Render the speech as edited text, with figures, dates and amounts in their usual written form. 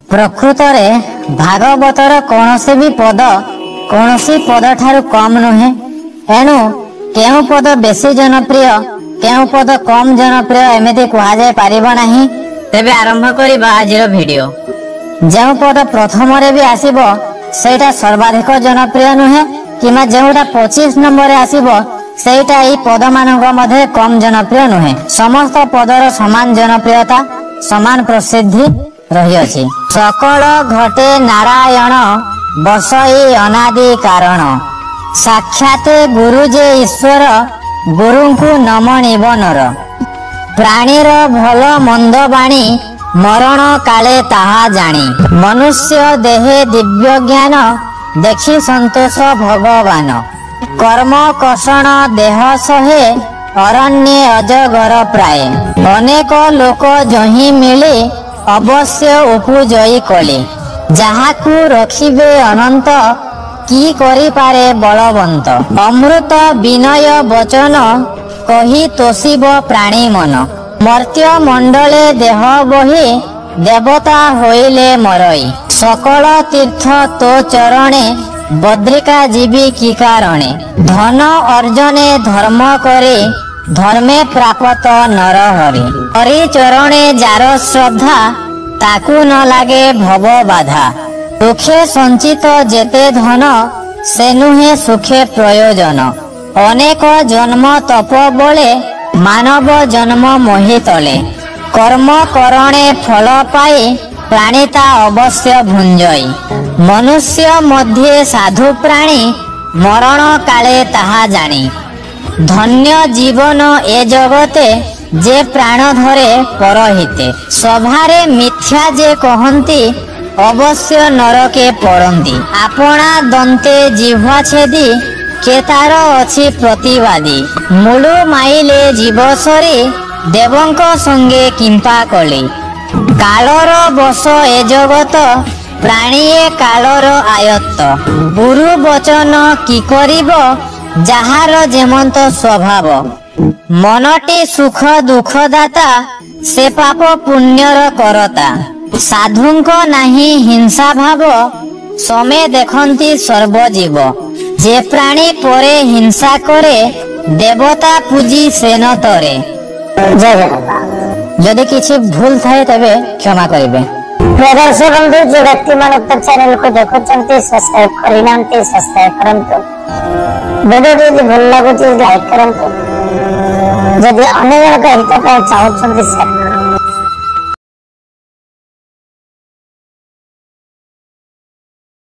प्रकृत रे भागवतर कौनसी भी पद कौनसी पद ठारू कम नुहे। एणु केउ पद बेसी जनप्रिय केउ पद कम जनप्रिय एमिति कहा जाय परिबा नाही। तेबे आरंभ करिबा आजिर वीडियो। जो पद प्रथम रे भी आसीबो सेटा सर्वाधिक जनप्रिय नुहे किमा जोटा 25 नंबर रे आसीबो सेटा ई पद मानक मध्ये कम जनप्रिय नुहे। समस्त पदर समान जनप्रियता समान प्रसिद्धि रही अछि। सकल घटे नारायण बसई अनादि कारण साक्षात गुरु जे ईश्वर गुरु को नम निबनर प्राणीर भल मंद बाणी मरण काले ताहा जानी मनुष्य देहे दिव्य ज्ञान देखि संतोष भगवान कर्म कषण देह सहे अरण्य अजगर प्राय अनेक लोक जही मिले अवश्य उपजयी कले जहाकू रखिबे अनंत की करि पारे बलवंत अमृत विनय वचन कही तोषिब प्राणी मन मर्त्य मंडले देह बही देवता होइले मरई सकल तीर्थ तो चरणे बद्रिका जीवी की कारणे धन अर्जने धर्म करे धर्मे प्राप्त नर हरि हरि चरणे जार श्रद्धा ताकू न लागे भव बाधा दुखे संचित जेते धन से नुहे सुखे प्रयोजन अनेक जन्म तप बले मानव जन्म मोहि तले कर्म करणे फल पाई प्राणीता अवश्य भुंजई मनुष्य मध्य साधु प्राणी मरण काले ताहा जानी धन्य जीवन ए जगते जे प्राण धरे परहिते सभारे मिथ्या जे कहंती अवश्य नरके पड़ंती आपना दंते जिह्वा छेदी के तार अछि प्रतिवादी मुलु माइले जीव सरी देवंक संगे किंपा कले कालर बस ए जगत प्राणीए कालर आयत्त गुरु वचन की करिब जहार जेमंत स्वभाव मनटी सुख दुख दाता से पाप पुण्यर करता साधुंक नाही हिंसा भाव समे देखंती सर्वजीव जे प्राणी परे हिंसा करे देवता पूजी सेन तरे। जय जगन्नाथ। यदि किसी भूल थाए तबे क्षमा करिबे। दर्शक बंधु जो व्यक्ति मान उत्तर चैनल को देखुचंती सब्सक्राइब करिनांती सब्सक्राइब करंतु वीडियो यदि भल लागुची लाइक करंतु जदि अन्य जन का हित पाए चाहउछंती शेयर